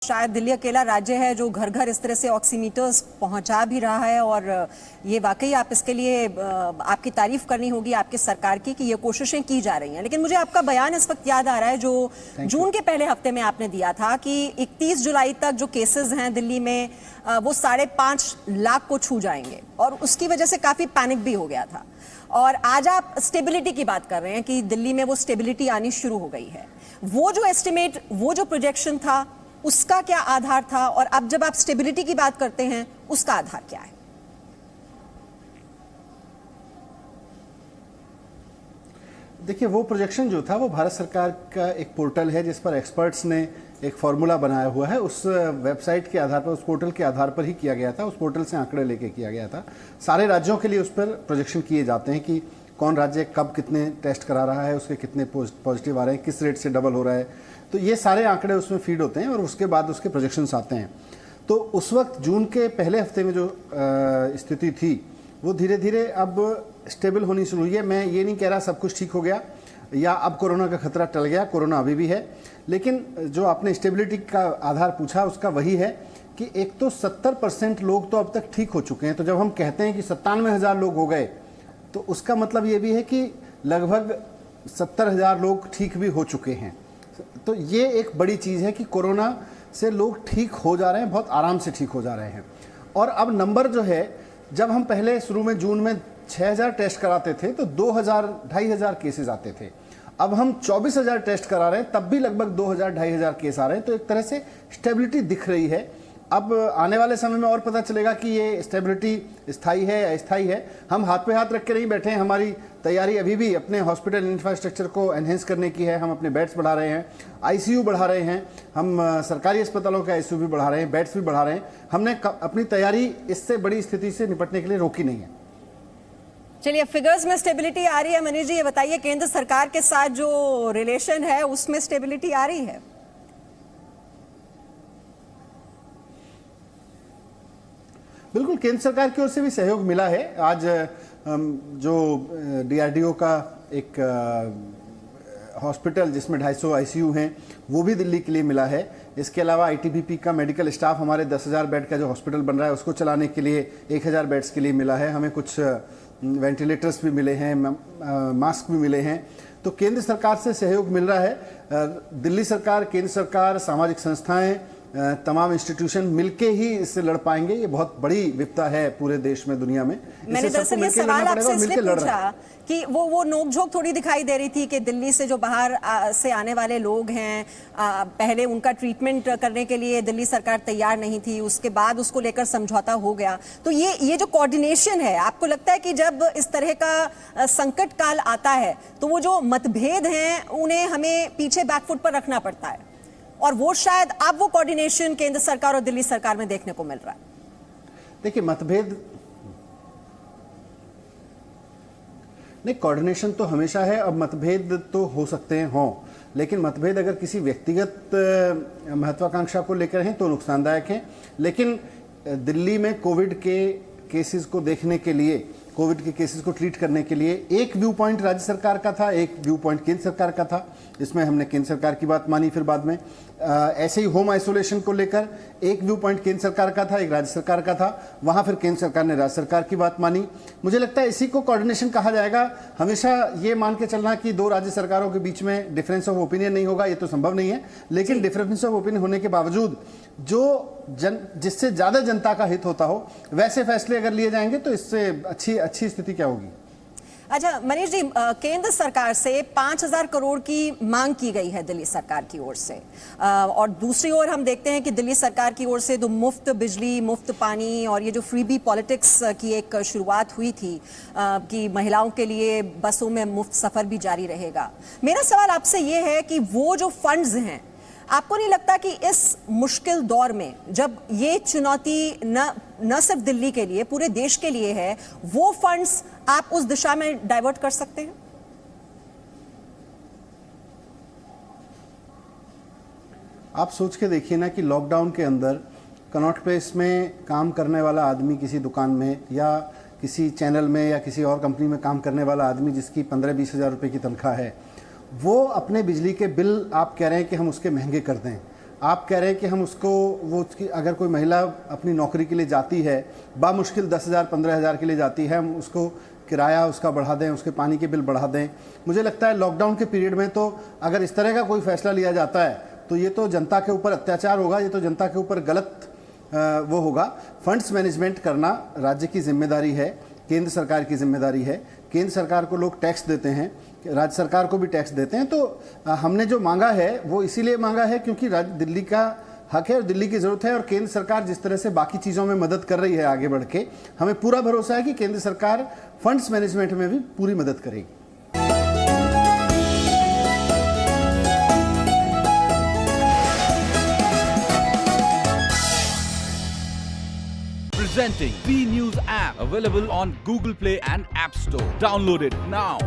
शायद दिल्ली अकेला राज्य है जो घर घर इस तरह से ऑक्सीमीटर्स पहुंचा भी रहा है और ये वाकई आप इसके लिए आपकी तारीफ करनी होगी आपकी सरकार की कि ये कोशिशें की जा रही हैं। लेकिन मुझे आपका बयान इस वक्त याद आ रहा है जो जून के पहले हफ्ते में आपने दिया था कि 31 जुलाई तक जो केसेस हैं दिल्ली में वो 5.5 लाख को छू जाएंगे और उसकी वजह से काफी पैनिक भी हो गया था। और आज आप स्टेबिलिटी की बात कर रहे हैं कि दिल्ली में वो स्टेबिलिटी आनी शुरू हो गई है। वो जो एस्टिमेट, वो जो प्रोजेक्शन था, उसका क्या आधार था और अब जब आप स्टेबिलिटी की बात करते हैं उसका आधार क्या है? देखिए, वो प्रोजेक्शन जो था वो भारत सरकार का एक पोर्टल है जिस पर एक्सपर्ट्स ने एक फॉर्मूला बनाया हुआ है। उस वेबसाइट के आधार पर, उस पोर्टल के आधार पर ही किया गया था। उस पोर्टल से आंकड़े लेके किया गया था। सारे राज्यों के लिए उस पर प्रोजेक्शन किए जाते हैं कि कौन राज्य कब कितने टेस्ट करा रहा है, उसके कितने पॉजिटिव आ रहे हैं, किस रेट से डबल हो रहा है। तो ये सारे आंकड़े उसमें फीड होते हैं और उसके बाद उसके प्रोजेक्शंस आते हैं। तो उस वक्त जून के पहले हफ्ते में जो स्थिति थी वो धीरे धीरे अब स्टेबल होनी शुरू हुई है। मैं ये नहीं कह रहा सब कुछ ठीक हो गया या अब कोरोना का खतरा टल गया, कोरोना अभी भी है। लेकिन जो आपने स्टेबिलिटी का आधार पूछा उसका वही है कि एक तो 70% लोग तो अब तक ठीक हो चुके हैं। तो जब हम कहते हैं कि 97,000 लोग हो गए तो उसका मतलब ये भी है कि लगभग 70,000 लोग ठीक भी हो चुके हैं। तो ये एक बड़ी चीज़ है कि कोरोना से लोग ठीक हो जा रहे हैं, बहुत आराम से ठीक हो जा रहे हैं। और अब नंबर जो है, जब हम पहले शुरू में जून में 6,000 टेस्ट कराते थे तो 2,000-2,500 केसेस आते थे। अब हम 24,000 टेस्ट करा रहे हैं, तब भी लगभग 2,000-2,500 केस आ रहे हैं। तो एक तरह से स्टेबिलिटी दिख रही है। अब आने वाले समय में और पता चलेगा कि ये स्टेबिलिटी स्थायी है या अस्थायी है। हम हाथ पे हाथ रख के नहीं बैठे हैं। हमारी तैयारी अभी भी अपने हॉस्पिटल इंफ्रास्ट्रक्चर को एनहेंस करने की है। हम अपने बेड्स बढ़ा रहे हैं, आईसीयू बढ़ा रहे हैं, हम सरकारी अस्पतालों के आईसीयू भी बढ़ा रहे हैं, बेड्स भी बढ़ा रहे हैं। हमने अपनी तैयारी इससे बड़ी स्थिति से निपटने के लिए रोकी नहीं है। चलिए, फिगर्स में स्टेबिलिटी आ रही है। मनीष जी, ये बताइए, केंद्र सरकार के साथ जो रिलेशन है उसमें स्टेबिलिटी आ रही है? बिल्कुल, केंद्र सरकार की ओर से भी सहयोग मिला है। आज जो डीआरडीओ का एक हॉस्पिटल जिसमें 250 आईसीयू हैं वो भी दिल्ली के लिए मिला है। इसके अलावा आईटीबीपी का मेडिकल स्टाफ हमारे 10,000 बेड का जो हॉस्पिटल बन रहा है उसको चलाने के लिए 1,000 बेड्स के लिए मिला है। हमें कुछ वेंटिलेटर्स भी मिले हैं, मास्क भी मिले हैं। तो केंद्र सरकार से सहयोग मिल रहा है। दिल्ली सरकार, केंद्र सरकार, सामाजिक संस्थाएं, तमाम इंस्टीट्यूशन मिलके ही इससे लड़ पाएंगे। ये बहुत बड़ी विपदा है पूरे देश में, दुनिया में। मैंने दरअसल ये सवाल आपसे इसलिए पूछा कि वो नोकझोंक थोड़ी दिखाई दे रही थी कि दिल्ली से जो बाहर से आने वाले लोग हैं, पहले उनका ट्रीटमेंट करने के लिए दिल्ली सरकार तैयार नहीं थी, उसके बाद उसको लेकर समझौता हो गया। तो ये जो कोऑर्डिनेशन है, आपको लगता है कि जब इस तरह का संकट काल आता है तो वो जो मतभेद हैं उन्हें हमें पीछे बैकफुट पर रखना पड़ता है और वो शायद अब वो कोऑर्डिनेशन केंद्र सरकार और दिल्ली सरकार में देखने को मिल रहा है? देखिए, मतभेद नहीं, कोऑर्डिनेशन तो हमेशा है। अब मतभेद तो हो सकते हैं, हों, लेकिन मतभेद अगर किसी व्यक्तिगत महत्वाकांक्षा को लेकर हैं तो नुकसानदायक है। लेकिन दिल्ली में कोविड के केसेस को देखने के लिए, कोविड के केसेस को ट्रीट करने के लिए एक व्यू पॉइंट राज्य सरकार का था, एक व्यू पॉइंट केंद्र सरकार का था। इसमें हमने केंद्र सरकार की बात मानी। फिर बाद में ऐसे ही होम आइसोलेशन को लेकर एक व्यू पॉइंट केंद्र सरकार का था, एक राज्य सरकार का था। वहां फिर केंद्र सरकार ने राज्य सरकार की बात मानी। मुझे लगता है इसी को कोऑर्डिनेशन कहा जाएगा। हमेशा ये मान के चलना कि दो राज्य सरकारों के बीच में डिफरेंस ऑफ ओपिनियन नहीं होगा, ये तो संभव नहीं है। लेकिन डिफरेंस ऑफ ओपिनियन होने के बावजूद जो जिससे ज्यादा जनता का हित होता हो वैसे फैसले अगर लिए जाएंगे तो इससे अच्छी स्थिति क्या होगी। अच्छा मनीष जी, केंद्र सरकार से 5,000 करोड़ की मांग की गई है दिल्ली सरकार की ओर से, और दूसरी ओर हम देखते हैं कि दिल्ली सरकार की ओर से तो मुफ्त बिजली, मुफ्त पानी और ये जो फ्रीबी पॉलिटिक्स की एक शुरुआत हुई थी कि महिलाओं के लिए बसों में मुफ्त सफर भी जारी रहेगा। मेरा सवाल आपसे ये है कि वो जो फंड्स हैं, आपको नहीं लगता कि इस मुश्किल दौर में जब ये चुनौती न सिर्फ दिल्ली के लिए, पूरे देश के लिए है, वो फंड्स आप उस दिशा में डाइवर्ट कर सकते हैं? आप सोच के देखिए ना कि लॉकडाउन के अंदर कनॉट प्लेस में काम करने वाला आदमी, किसी दुकान में या किसी चैनल में या किसी और कंपनी में काम करने वाला आदमी जिसकी 15-20 हज़ार रुपये की तनख्वाह है, वो अपने बिजली के बिल आप कह रहे हैं कि हम उसके महंगे कर दें। आप कह रहे हैं कि हम उसको वो उसकी अगर कोई महिला अपनी नौकरी के लिए जाती है, बामुश्किल 10,000 15,000 के लिए जाती है, हम उसको किराया उसका बढ़ा दें, उसके पानी के बिल बढ़ा दें। मुझे लगता है लॉकडाउन के पीरियड में तो अगर इस तरह का कोई फैसला लिया जाता है तो ये तो जनता के ऊपर अत्याचार होगा, ये तो जनता के ऊपर गलत वो होगा। फंड्स मैनेजमेंट करना राज्य की जिम्मेदारी है, केंद्र सरकार की जिम्मेदारी है। केंद्र सरकार को लोग टैक्स देते हैं, राज्य सरकार को भी टैक्स देते हैं। तो हमने जो मांगा है वो इसीलिए मांगा है क्योंकि दिल्ली का हक है और दिल्ली की ज़रूरत है, और केंद्र सरकार जिस तरह से बाकी चीज़ों में मदद कर रही है आगे बढ़ के, हमें पूरा भरोसा है कि केंद्र सरकार फंड्स मैनेजमेंट में भी पूरी मदद करेगी। Presenting B News app, available on Google Play and App Store. Download it now.